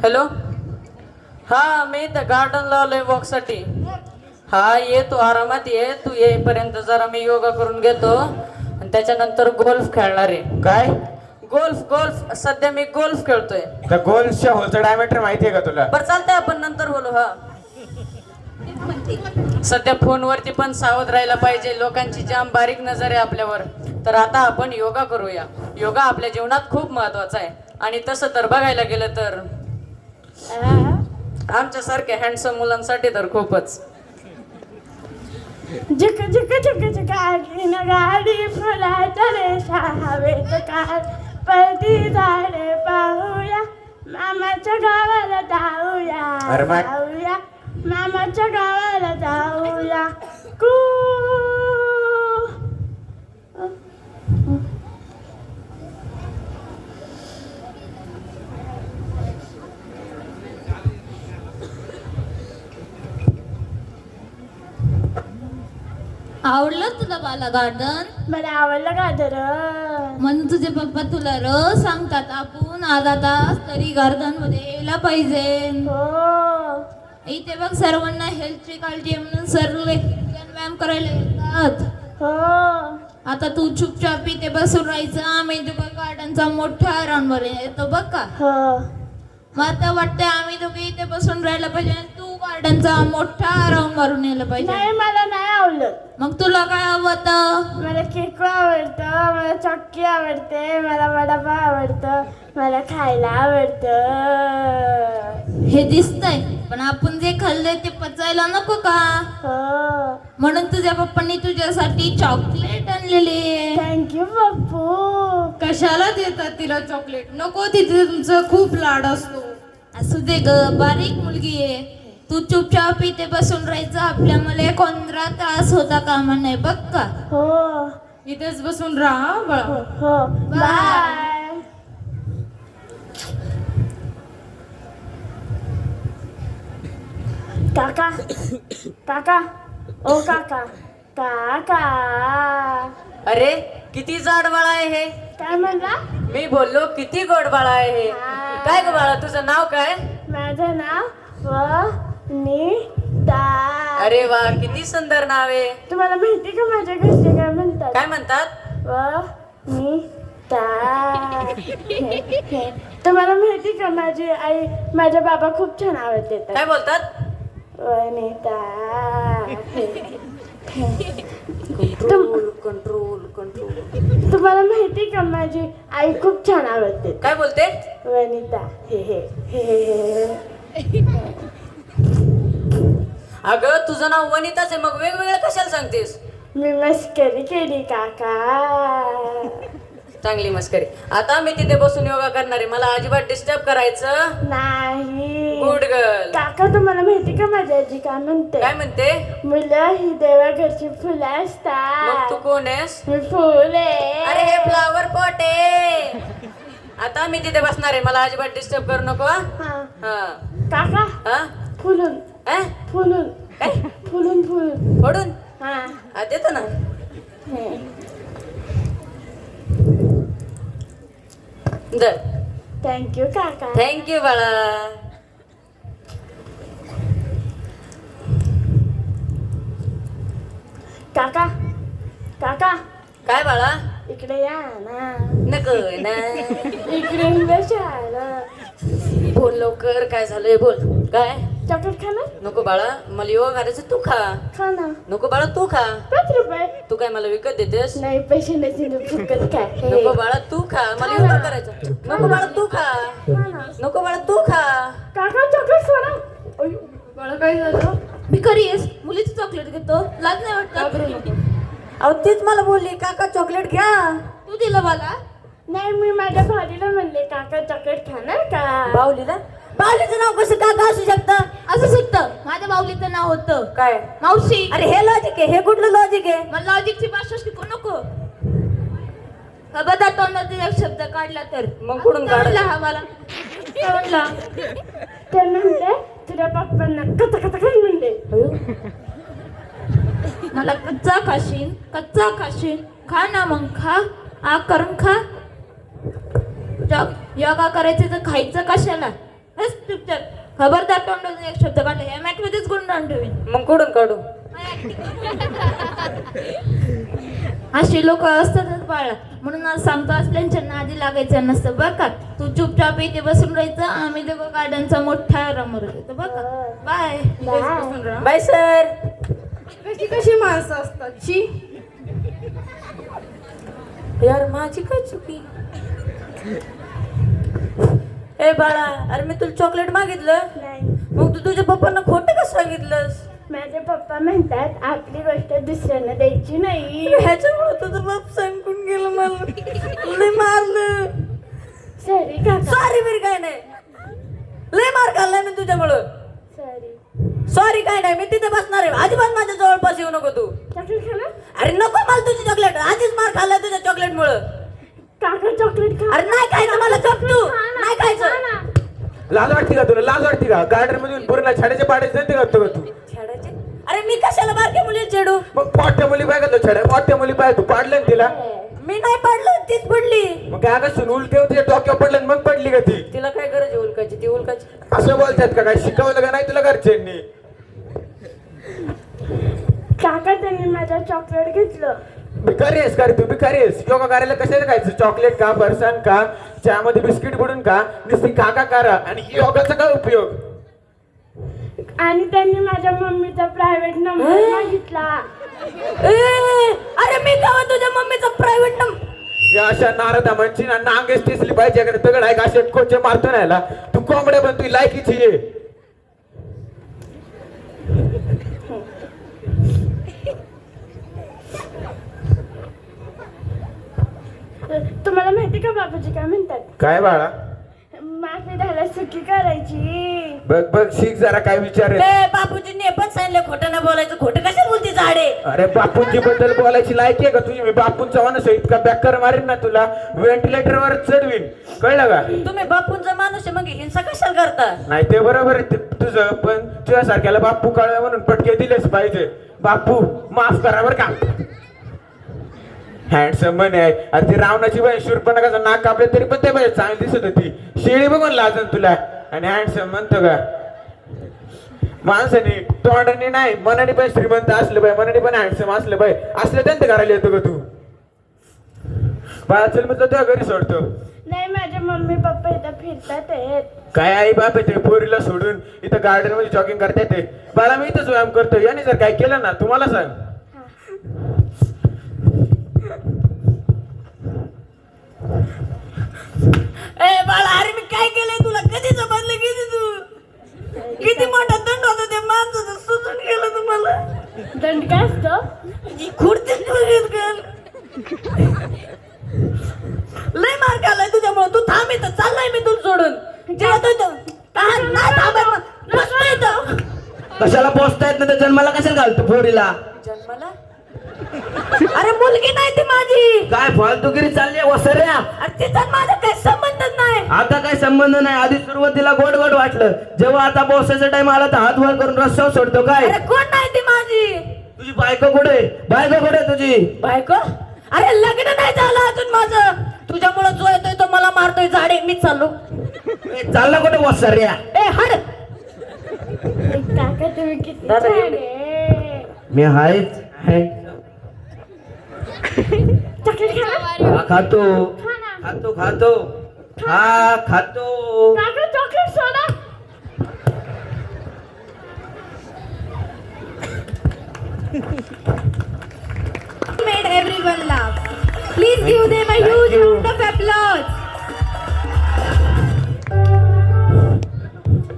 Hello. हा मी तर garden लावलंय वॉकसाठी. हा ये तू आरामात ये. तू येईपर्यंत जरा मी योगा करून घेतो आणि त्याच्यानंतर गोल्फ खेळणार आहे. काय गोल्फ गोल्फ सध्या मी गोल्फ खेळतोय. त्या गोल्सच्या होलचं डायमीटर माहितीये का तुला? बरं चालतंय आपण नंतर बोलू. हा सध्या फोनवरती पण सावध राहायला पाहिजे. लोकांची जाम बारीक नजर आहे आपल्यावर. तर आता आपण योगा करूया. योगा आपल्या जीवनात खूप महत्वाचा आहे. आणि तसं तर बघायला गेलं तर आमच्यासारख्या हँडसम मुलांसाठी तर खूपच. झुक झुक झुक झुक आगीन गाडी फुलाच्या रेषा हवेत काळ पळती झाडे पाहूया मामाच्या गावाला अरे बाय. जाऊया मामाच्या गावाला जाऊया कू. आवडलं तुला बाला गार्डन? मला आवडलं गाजर. म्हणून तुझे पप्पा तुला रोज सांगतात आपण अर्धा तास तरी गार्डन मध्ये यायला पाहिजे. हो इथे बघ सर्वांना हेल्थची काळजी आहे म्हणून सर्व व्यायाम करायला येतात. हो आता तू चुपचाप इथे बसून राहायचं. आम्ही तुका गार्डनचा मोठा राऊंड वर येतो बघ का. हो मग आता वाटतंय आम्ही दोघे इथे बसून राहायला पाहिजे आणि तू गार्डनचा मोठा राऊंड मारून यायला पाहिजे. नाही मला नाही आवडत. मग तुला काय आवडतं? मला केक आवडतं, मला चक्की आवडते, मला वडापाव आवडतं, मला खायला आवडतं. हे दिसतंय पण आपण जे खाल्लंय ते पचायला नको का? हो म्हणून तुझ्या पप्पांनी तुझ्यासाठी चॉकलेट आणलेली. थँक्यू पप्पू. कशाला देतात तिला चॉकलेट? नको तिथे तुमचं खूप लाड असतो. असू दे ग, बारीक मुलगी आहे. तू चुपचाप इथे बसून राहायचं. आपल्या मला कोणता त्रास होता कामा नाही बघ का. हो इथेच बसून राहा बळा. हो बाय. काका काका ओ काका काका. अरे किती जाड बाळा आहे हे. काय म्हणला? मी बोललो किती गोड बाळा आहे हे. काय ग बाळा तुझं नाव काय? माझं नाव वनिता. अरे वा किती सुंदर नाव आहे. तुम्हाला माहिती का माझ्या घरचे काय म्हणतात? काय म्हणतात? वनिता. तुम्हाला माहिती का माझी आई माझ्या बाबा खूप छान आवडते. काय बोलतात? वनिता. Control control control. तुम्हाला माहिती का माझी आई खूप छान आवडते. काय बोलते? वनिता. हे हे हे हे हे. अगं तुझं नाव वनिताच आहे मग वेगवेगळं कशाला सांगतेस? मी मस्करी केली काका. चांगली मस्करी. आता मी तिथे बसून योगा करणार आहे. मला अजिबात डिस्टर्ब करायचं नाही. Good girl. काका तुम्हाला माहिती का माझी आजी काय म्हणते? काय म्हणते? मुलं ही देवाघरची फुलं मग असतात. तू कोण आहेस? मी फुल आहे. अरे हे फ्लावर पॉट आहे. आता मी तिथे बसणार आहे. मला अजिबात डिस्टर्ब करू नको. हा. हा काका हा फुलून फुलून काय फुलून फुलून. फोडून हा देतो ना. दर. थँक्यू काका. थँक्यू बाळा. काका काका काय बाळा? इकडे या ना. नको ना. इकडे बसा ना. बोल लवकर. काय झालंय बोल. काय? चॉकलेट खा ना. नको बाळा मला योगा करायचं. तू खा. खा ना. नको बाळा तू खा. 5 रुपये. तू काय मला विकत देतेस? नाही पैसे नाही फुकट काय. नको बाळा तू खा. मला योगा करायचं. नको बाळा तू खा. नको बाळा तू खा. काका चॉकलेट सोडा. बाळा काय झालं? भिकारी आहेस? मुलीची चॉकलेट घेतो? लाज नाही वाटत? अहो तीच मला बोलली काका चॉकलेट घ्या. तू दिलं मला? नाही मी माझ्या भाडीला म्हणले काका चॉकलेट खाणार का. बाहुलीला? बाहुलीचं नाव कसं काका असू शकतं? असं सुद्धा माझ्या माऊलीचं नाव होतं काय? मावशी. अरे हे लॉजिक आहे. हे कुठलं लॉजिक आहे? मला लॉजिकची भाषा शिकू नको. बघा तोंडात एक शब्द काढला तर मग कुठून काढला? हा मला तोंडला. ते म्हणले तुझ्या पप्पांना कथा कथा काही म्हणले. मला कच्चा खाशीन कच्चा खाशीन. खा ना मग खा. आ करून खा. योगा करायचं तर खायचं कशाला बस चुपचाप खबरदार तोंडातून एक शब्द काढला या मॅट मध्येच गुंडाळून ठेवीन मग कुठून काढू? अशी लोक असतातच बाळा म्हणून आज सांगतो असल्यांच्या नादी लागायचं नसतं बघ का तू चुपचाप इथे बसून राहायचं आम्ही ते गार्डनचा मोठा रमर येतो बघ का बाय बसून राहा बाय सर. कशी कशी माणसं असतात शी यार माझी काय चुकी? ए बाळा, अरे मी तुला चॉकलेट मागितलं, नाही, मग तू तुझ्या पप्पांना खोटं का सांगितलंस? माझे पप्पा म्हणतात आपली गोष्ट दुसऱ्यांना द्यायची नाही. ह्याच्यामुळे तुझं बाप सांगून गेलं मला. लय मारलं. सॉरी काका, सॉरी बिरी काय नाही, लय मार खाल्लाय मी तुझ्यामुळं. सॉरी. सॉरी काय नाही, मी तिथे बसणार आहे. अजिबात माझ्या जवळपास येऊ नको तू. चॉकलेट खाणार? अरे नको मला तुझी चॉकलेट, आधीच मार खाल्लाय तुझ्या चॉकलेट मुळे. काका चॉकलेट खा. अरे नाही खायचं मला, चप तू नाही खायचं. लाज वाटते का तुला? लाज वाटते का? गार्डन मधून पूर्ण छाड्याचे पाडे देते का तू? छेडायचे? अरे मी कशाला बारक्या मुलीला छेडू? मग मोठ्या मुली पाहिजे तो छड्या, मोठ्या मुली पाहिजे तू पाडलं ना तिला. मी नाही पडलं, तीच पडली. मग काय अगं उलटे होते डोक्यावर पडलं आणि मग पडली का ती? तिला काय गरज आहे उलकाची? ती उलकाची. असं बोलतात का? काय शिकवलं का नाही तुला घरच्यांनी? काका त्यांनी माझं चॉकलेट घेतलं. भिकारी आहेस का रे तू? भिकारी आहेस. योगा करायला कशाला खायचं? चॉकलेट का, फरसाण का, चहामध्ये बिस्किट बुडून का, नुसती काका करा आणि योगाचा काय उपयोग? आणि त्यांनी माझ्या मम्मीचा प्रायव्हेट नंबर मागितला. अरे मी का तुझ्या मम्मीचा प्रायव्हेट नंबर? या अशा नारदामांची ना नांगेच टिसली पाहिजे. अगर दगड आहे का असे कोचे मारतो ना याला. तू कोंबड्या पण तू लायकीची ये. तुम्हाला माहिती का बापूजी काय म्हणतात? काय बाळा? माफी द्यायला सुकी करायची. बघ बघ शिक जरा काय विचार आहे. ए बापूजींनी पण सांगितलं खोटं नाही बोलायचं. खोटं कशा बोलती झाडे? अरे बापूंची बद्दल बोलायची लायकी आहे का तुझी? मी बापूंचा माणूस आहे, इतका बॅकर मारेन ना तुला, व्हेंटिलेटर वर चढवीन. कळलं का? तुम्ही बापूंचा माणूस आहे, मग हिंसा कशाला करता? नाही ते बरोबर आहे तुझं, पण तुझ्यासारख्याला बापू कळलं म्हणून पटके दिलेच पाहिजे. बापू माफ करा बरं का. हँडसम म्हणे आहे. अरे ती रावणाची बाई शूर्पणखाचं नाक कापले तरी पण ते बाई चांगली दिसत होती. शेळी बघून लाजन तुला आणि हँडसम म्हणतो का? माणसाने तोंडाने नाही मनाने पण श्रीमंत असलं पाहिजे, मनाने पण हँडसम असलं पाहिजे. असलं त्यांचं करायला येतो का तू? बाळा चल मी तुझ्या घरी सोडतो. नाही, माझे मम्मी पप्पा इथं फिरतात आहेत. काय आई बाप आहे ते पोरीला सोडून इथं गार्डन मध्ये जॉगिंग करता येते? बाळा मी इथंच व्यायाम करतो. याने जर काय केलं ना तुम्हाला सांग. ए बाळा, अरे मी काय केलंय तुला? कधीच बदल किती तू? किती मोठा दंड होता त्या माणसाचं, सुचून गेलं तुम्हाला. दंड काय असतो? खुर्ची लय मार खाल्लाय तुझ्यामुळे. तू थांब इथं, चाललाय मी तुला सोडून. जेव्हा तू इथं नाही थांबाय बसतो इथं. कशाला पोचता येत नाही तर जन्माला कशाला घालतो पोरीला? जन्माला? अरे मुलगी नाही ती माझी. काय फालतूगिरी चालली आहे वसऱ्या? अरे तिचा माझा काही संबंधच नाही. आता काय संबंध नाही. आधी सुरुवातीला गोड गोड वाटलं, जेव्हा आता पोसायचा टाइम आला तर हात वर करून रस्त्यावर सोडतो काय? अरे कोण नाही ती माझी. तुझी बायको कुठे? बायको कुठे तुझी? बायको? अरे लग्न नाही झालं अजून माझं. तुझ्यामुळे जो येतोय तो मला मारतोय झाडे. मी चाललो. चालला कुठे वसऱ्या? ए हड. काका तुम्ही किती दादा, छान एवढे. आहे. मी आहेच आहे. चॉकलेट खाणार? हा, खातो खा ना. खातो खातो हा खातो. काका chocolate soda. made everyone laugh. Please give them a huge